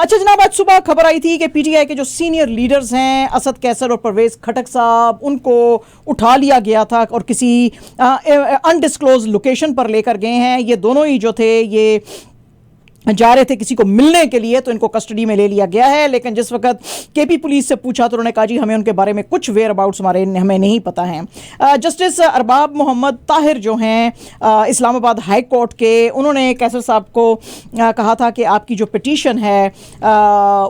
अच्छा जनाब, आज सुबह खबर आई थी कि पीटीआई के जो सीनियर लीडर्स हैं असद कैसर और परवेज खटक साहब, उनको उठा लिया गया था और किसी अनडिस्क्लोज लोकेशन पर लेकर गए हैं। ये दोनों ही जो थे ये जा रहे थे किसी को मिलने के लिए, तो इनको कस्टडी में ले लिया गया है। लेकिन जिस वक्त केपी पुलिस से पूछा तो उन्होंने कहा जी हमें उनके बारे में कुछ वेयर अबाउट्स हमें नहीं पता है। जस्टिस अरबाब मोहम्मद ताहिर जो हैं इस्लामाबाद हाई कोर्ट के, उन्होंने कैसर साहब को कहा था कि आपकी जो पिटीशन है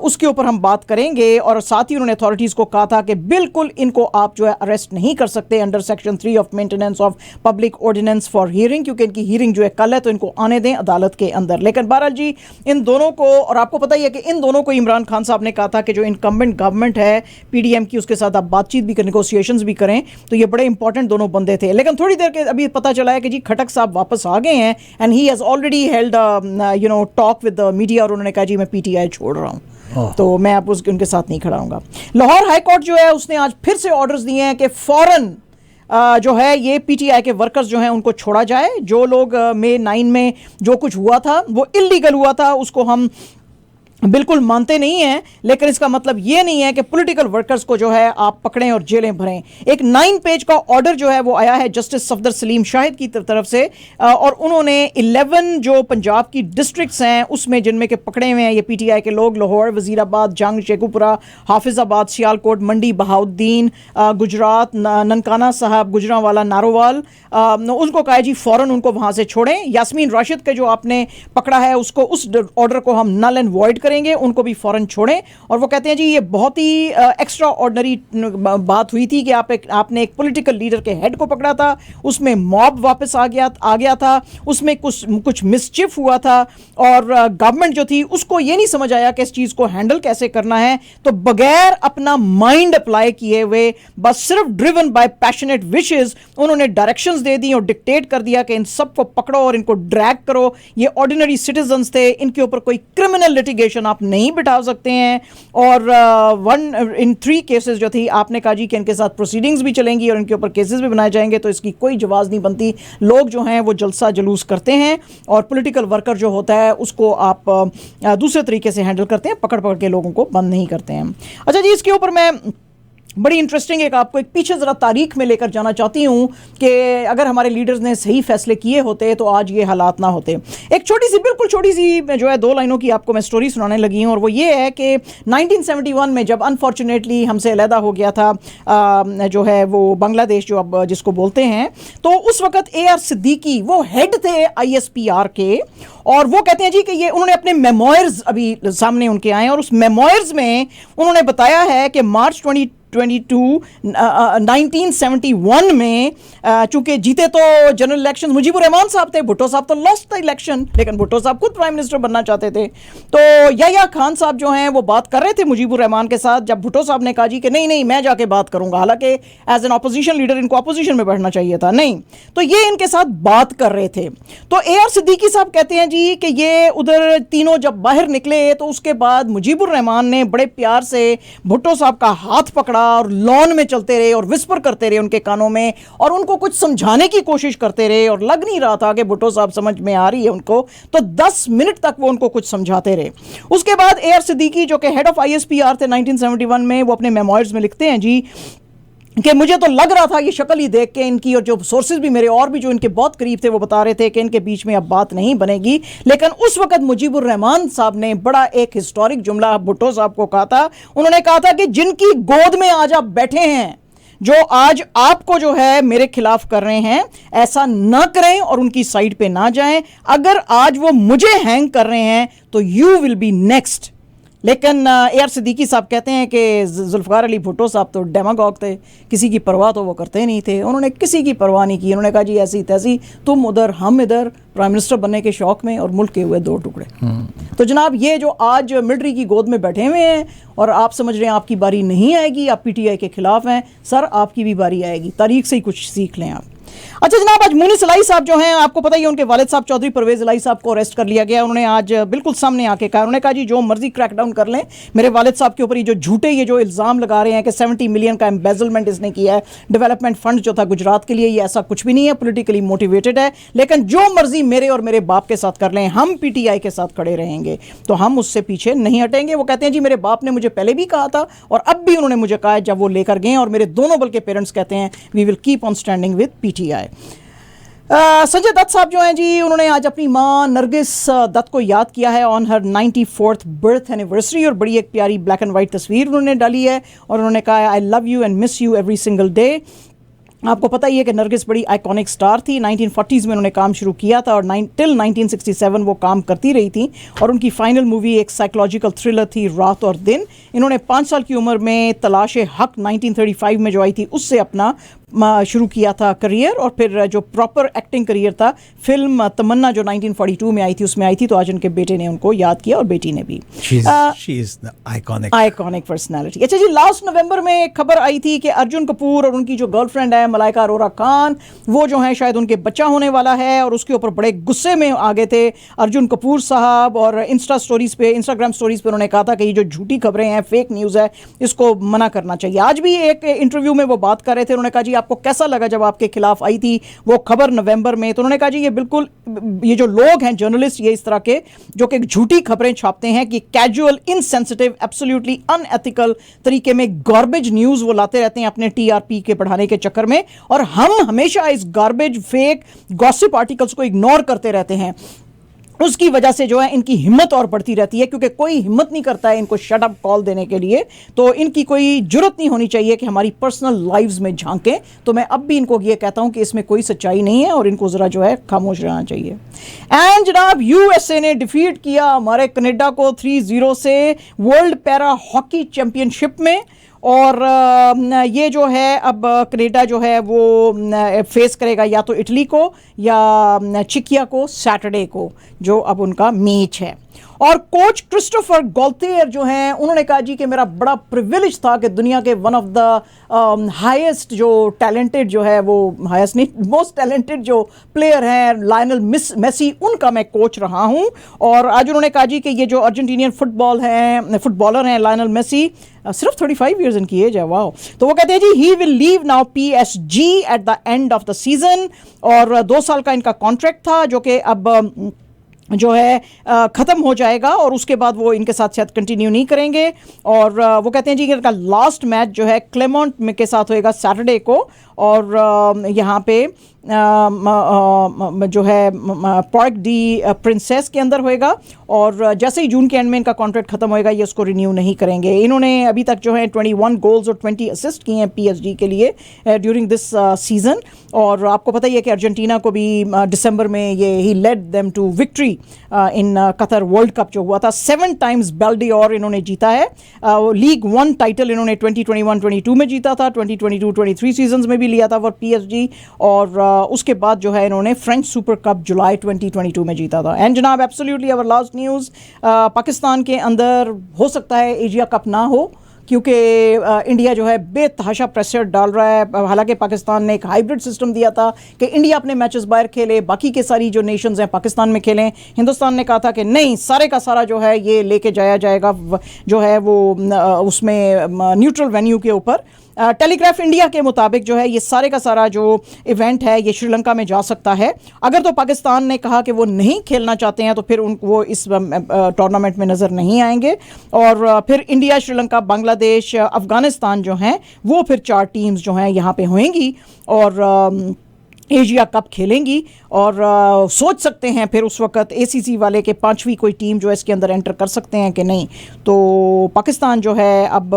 उसके ऊपर हम बात करेंगे, और साथ ही उन्होंने अथॉरिटीज़ को कहा था कि बिल्कुल इनको आप जो है अरेस्ट नहीं कर सकते under section 3 of maintenance of public ordinance for hearing, क्योंकि इनकी हियरिंग जो है कल है, तो इनको आने दें अदालत के अंदर। लेकिन बहरहाल जी इन दोनों को, और आपको पता ही है कि इन दोनों को इमरान खान साहब ने कहा था कि जो इनकम्बेंट गवर्नमेंट है पीडीएम की, उसके साथ आप बातचीत भी करें, नेगोशिएशंस भी करें, तो ये बड़े इंपॉर्टेंट दोनों बंदे थे। लेकिन थोड़ी देर के अभी पता चला है कि जी खटक साहब वापस आ गए हैं and he has already held talk with the media, और उन्होंने कहा जी मैं पीटीआई छोड़ रहा हूँ, तो मैं अब उनके साथ नहीं खड़ा हूँगा। लाहौर हाई कोर्ट जो है उसने आज फिर से ऑर्डर्स दिए हैं कि फौरन जो है ये पीटीआई के वर्कर्स जो हैं उनको छोड़ा जाए। जो लोग मई 9 में जो कुछ हुआ था वो इल्लीगल हुआ था, उसको हम बिल्कुल मानते नहीं हैं, लेकिन इसका मतलब ये नहीं है कि पॉलिटिकल वर्कर्स को जो है आप पकड़ें और जेलें भरें। एक 9 पेज का ऑर्डर जो है वो आया है जस्टिस सफदर सलीम शाहिद की तरफ से, और उन्होंने 11 जो पंजाब की डिस्ट्रिक्ट्स हैं उसमें जिनमें के पकड़े हुए हैं ये पीटीआई के लोग, लाहौर, वजीराबाद, जंग, शेखुपुरा, हाफिजाबाद, सियालकोट, मंडी, बहाउद्दीन, गुजरात, ननकाना साहब, गुजरांवाला, नारोवाल, उनको कहा जी फ़ौरन उनको वहाँ से छोड़ें। यास्मीन राशिद के जो आपने पकड़ा है उसको, उस ऑर्डर को हम नल एंड वॉइड करेंगे, उनको भी फौरन छोड़ें। और वो कहते हैं जी ये बहुत ही एक्स्ट्रा ऑर्डिनरी बात हुई थी कि आपने एक पॉलिटिकल लीडर के हेड को पकड़ा था, उसमें मॉब वापस आ गया था, उसमें कुछ मिसचिफ हुआ था, और गवर्नमेंट जो थी उसको ये नहीं समझ आया कि इस चीज़ को हैंडल कैसे करना है, तो बगैर अपना माइंड अप्लाई किए हुए, बस सिर्फ ड्रिवन बाय पैशनेट विशेस, उन्होंने डायरेक्शंस दे दी और डिक्टेट कर दिया कि इन सबको पकड़ो और इनको ड्रैग करो। ये ऑर्डिनरी सिटीजन्स थे, इनके ऊपर कोई क्रिमिनल लिटिगेशन आप नहीं बिठा सकते हैं। और 1 in 3 केसेस जो थी आपने कहा जी कि इनके साथ प्रोसीडिंग्स भी चलेंगी और इनके ऊपर केसेस भी बनाए जाएंगे, तो इसकी कोई जवाज़ नहीं बनती। लोग जो हैं वो जलसा जुलूस करते हैं, और पॉलिटिकल वर्कर जो होता है उसको आप दूसरे तरीके से हैंडल करते हैं, पकड़ के लोगों को बंद नहीं करते हैं। अच्छा जी, इसके ऊपर मैं बड़ी इंटरेस्टिंग एक आपको एक पीछे ज़रा तारीख में लेकर जाना चाहती हूँ कि अगर हमारे लीडर्स ने सही फैसले किए होते तो आज ये हालात ना होते। एक छोटी सी, बिल्कुल छोटी सी जो है 2 लाइनों की आपको मैं स्टोरी सुनाने लगी हूँ, और वो ये है कि 1971 में जब अनफॉर्चुनेटली हमसे अलहदा हो गया था जो है वो बांग्लादेश, जो अब जिसको बोलते हैं, तो उस वक़्त AR सिद्दीकी वो हेड थे ISPR के, और वो कहते हैं जी कि ये उन्होंने अपने मेमोयर्स अभी सामने उनके आए, और उस मेमोयर्स में उन्होंने बताया है कि मार्च 1971 में चूंकि जीते तो जनरल इलेक्शन मुजीबुर रहमान साहब थे, भुट्टो साहब तो लॉस्ट द इलेक्शन, लेकिन भुट्टो साहब खुद प्राइम मिनिस्टर बनना चाहते थे। तो याह्या खान साहब जो हैं वो बात कर रहे थे मुजीबुर रहमान के साथ, जब भुट्टो साहब ने कहा जी कि नहीं मैं जाके बात करूंगा, हालांकि एज एन अपोजिशन लीडर इनको अपोजिशन में बैठना चाहिए था, नहीं, तो ये इनके साथ बात कर रहे थे। तो AR सिद्दीकी साहब कहते हैं जी कि ये उधर तीनों जब बाहर निकले तो उसके बाद मुजीबुर रहमान ने बड़े प्यार से भुट्टो साहब का हाथ पकड़ा और लॉन में चलते रहे और विस्पर करते रहे उनके कानों में, और उनको कुछ समझाने की कोशिश करते रहे, और लग नहीं रहा था कि भुट्टो साहब समझ में आ रही है उनको, तो 10 मिनट तक वो उनको कुछ समझाते रहे। उसके बाद AR सिद्दीकी जो कि हेड ऑफ ISPR थे 1971 में, वो अपने मेमोयर्स में लिखते हैं जी कि मुझे तो लग रहा था ये शक्ल ही देख के इनकी, और जो सोर्सेज भी मेरे और भी जो इनके बहुत करीब थे वो बता रहे थे कि इनके बीच में अब बात नहीं बनेगी। लेकिन उस वक्त मुजीबुर रहमान साहब ने बड़ा एक हिस्टोरिक जुमला भुट्टो साहब को कहा था। उन्होंने कहा था कि जिनकी गोद में आज आप बैठे हैं, जो आज आपको जो है मेरे खिलाफ कर रहे हैं, ऐसा ना करें और उनकी साइड पे ना जाएं। अगर आज वो मुझे हैंग कर रहे हैं तो यू विल बी नेक्स्ट। लेकिन AR सिद्दीकी साहब कहते हैं कि जुल्फ़िकार अली भुट्टो साहब तो डेमागॉग थे, किसी की परवाह तो वो करते नहीं थे, उन्होंने किसी की परवाह नहीं की। उन्होंने कहा जी ऐसी तैसी, तुम उधर हम इधर, प्राइम मिनिस्टर बनने के शौक में, और मुल्क के हुए 2 टुकड़े। तो जनाब ये जो आज मिलिट्री की गोद में बैठे हुए हैं और आप समझ रहे हैं आपकी बारी नहीं आएगी, आप PTI के खिलाफ हैं, सर आपकी भी बारी आएगी। तारीख से ही कुछ सीख लें आप। अच्छा जनाब, आज मुनीस इलाही साहब जो हैं, आपको पता ही है उनके वालिद साहब चौधरी परवेज इलाही साहब को अरेस्ट कर लिया गया। उन्होंने आज बिल्कुल सामने आके कहा, उन्होंने कहा जी जो मर्जी क्रैकडाउन कर लें, मेरे वालिद साहब के ऊपर ये जो झूठे ये जो इल्ज़ाम लगा रहे हैं कि 70 मिलियन का एम्बेजलमेंट इसने किया है डेवलपमेंट फंड जो था गुजरात के लिए, ये ऐसा कुछ भी नहीं है, पॉलिटिकली मोटिवेटेड है। लेकिन जो मर्जी मेरे और मेरे बाप के साथ कर लें, हम PTI के साथ खड़े रहेंगे, तो हम उससे पीछे नहीं हटेंगे। वो कहते हैं जी मेरे बाप ने मुझे पहले भी कहा था और अब भी उन्होंने मुझे कहा है जब वो लेकर गए, और मेरे दोनों बल्कि पेरेंट्स कहते हैं we will keep on standing with PTI। Sanjay Dutt साहब जो हैं जी, उन्होंने आज अपनी मां नरगिस दत्त को याद किया है on her 94th birth anniversary, और बड़ी एक प्यारी ब्लैक एंड वाइट तस्वीर उन्होंने डाली है और उन्होंने कहा है I love you and miss you every single day. आपको पता ही है कि नरगिस बड़ी आइकॉनिक स्टार थी। 1940s में उन्होंने काम शुरू किया था और टिल 1967 वो काम करती रही थी, और उनकी फाइनल मूवी एक साइकोलॉजिकल थ्रिलर थी रात और दिन। इन्होंने 5 साल की उम्र में तलाश हक 1935 में जो आई थी उससे अपना शुरू किया था करियर, और फिर जो प्रॉपर एक्टिंग करियर था फिल्म तमन्ना जो 1942 में आई थी उसमें आई थी। तो आज उनके बेटे ने उनको याद किया और बेटी ने भी। Iconic personality. अच्छा जी, लास्ट नवंबर में एक खबर आई थी कि अर्जुन कपूर और उनकी जो गर्लफ्रेंड है मलाइका अरोरा खान, वो जो है शायद उनके बच्चा होने वाला है, और उसके ऊपर बड़े गुस्से में आ गए थे अर्जुन कपूर साहब, और इंस्टाग्राम स्टोरीज पे उन्होंने कहा था कि ये जो झूठी खबरें हैं, फेक न्यूज़ है, इसको मना करना चाहिए। आज भी एक इंटरव्यू में वो बात कर रहे थे, उन्होंने कहा जी आपको कैसा लगा जब आपके खिलाफ आई थी वो खबर नवंबर में? तो उन्होंने कहा जी ये बिल्कुल, ये जो लोग हैं जर्नलिस्ट, ये इस तरह के जो कि झूठी खबरें छापते हैं कि कैजुअल, इनसेंसिटिव, एब्सोल्युटली अनएथिकल तरीके में गार्बेज न्यूज़ वो लाते रहते हैं अपने TRP के बढ़ाने के चक्कर में, और हम हमेशा इस गार्बेज, फेक, गॉसिप आर्टिकल्स को इग्नोर करते रहते हैं। उसकी वजह से जो है इनकी हिम्मत और बढ़ती रहती है, क्योंकि कोई हिम्मत नहीं करता है इनको शट अप कॉल देने के लिए। तो इनकी कोई जरूरत नहीं होनी चाहिए कि हमारी पर्सनल लाइव्स में झांकें। तो मैं अब भी इनको ये कहता हूं कि इसमें कोई सच्चाई नहीं है और इनको ज़रा जो है खामोश रहना चाहिए। एंड जनाब, USA ने डिफीट किया हमारे कनाडा को 3-0 से वर्ल्ड पैरा हॉकी चैंपियनशिप में, और ये जो है अब कनाडा जो है वो फेस करेगा या तो इटली को या चिकिया को सैटरडे को, जो अब उनका मैच है। और कोच क्रिस्टोफर गॉल्टियर जो हैं, उन्होंने कहा जी कि मेरा बड़ा प्रिविलेज था कि दुनिया के वन ऑफ द हाईएस्ट जो टैलेंटेड जो है, वो हाईएस्ट नहीं, मोस्ट टैलेंटेड जो प्लेयर हैं लायनल मेसी, उनका मैं कोच रहा हूं। और आज उन्होंने कहा जी कि ये जो अर्जेंटीनियन फुटबॉलर हैं लायनल मेसी, सिर्फ 35 ईयर्स इनकी एज है, वाह। तो वो कहते हैं जी he will leave now PSG at the end of the season, और 2 साल का इनका कॉन्ट्रैक्ट था जो कि अब जो है ख़त्म हो जाएगा, और उसके बाद वो इनके साथ शायद कंटिन्यू नहीं करेंगे। और वो कहते हैं जी कि इनका लास्ट मैच जो है क्लेमोंट में के साथ होएगा सैटरडे को, और यहाँ पे जो है पार्क डी प्रिंसेस के अंदर होएगा, और जैसे ही जून के एंड में इनका कॉन्ट्रैक्ट खत्म होएगा ये उसको रिन्यू नहीं करेंगे। इन्होंने अभी तक जो है 21 गोल्स और 20 असिस्ट किए हैं PSG के लिए ड्यूरिंग दिस सीजन। और आपको पता ही है कि अर्जेंटीना को भी दिसंबर में ये he led them to victory in Qatar world cup जो हुआ था। 7 टाइम्स बैल्डियोर इन्होंने जीता है। लीग 1 टाइटल इन्होंने 2021-22 में जीता था, 2022-23 सीजन में भी लिया था फॉर PSG, और उसके बाद जो है इन्होंने फ्रेंच सुपर कप जुलाई 2022 में जीता था। एंड जनाब, absolutely our last news, Pakistan के अंदर हो सकता है एशिया कप ना हो, क्योंकि इंडिया जो है बेतहाशा प्रेशर डाल रहा है। हालांकि पाकिस्तान ने एक हाइब्रिड सिस्टम दिया था कि इंडिया अपने मैचेस बाहर खेले, बाकी के सारी जो नेशंस हैं पाकिस्तान में खेलें। हिंदुस्तान ने कहा था कि नहीं, सारे का सारा जो है ये लेके जाया जाएगा जो है वो उसमें न्यूट्रल वेन्यू के ऊपर। टेलीग्राफ इंडिया के मुताबिक जो है ये सारे का सारा जो इवेंट है ये श्रीलंका में जा सकता है। अगर तो पाकिस्तान ने कहा कि वो नहीं खेलना चाहते हैं तो फिर वो इस टूर्नामेंट में नज़र नहीं आएंगे, और फिर इंडिया, श्रीलंका, बांग्लादेश, अफ़गानिस्तान जो हैं वो फिर 4 टीम्स जो हैं यहाँ पे होंगी और एशिया कप खेलेंगी। और सोच सकते हैं फिर उस वक्त ACC वाले के 5वीं कोई टीम जो है इसके अंदर एंटर कर सकते हैं कि नहीं। तो पाकिस्तान जो है अब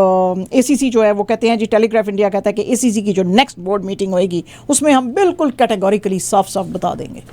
ACC जो है वो कहते हैं जी, टेलीग्राफ इंडिया कहता है कि ACC की जो नेक्स्ट बोर्ड मीटिंग होएगी उसमें हम बिल्कुल कैटेगोरिकली साफ साफ बता देंगे।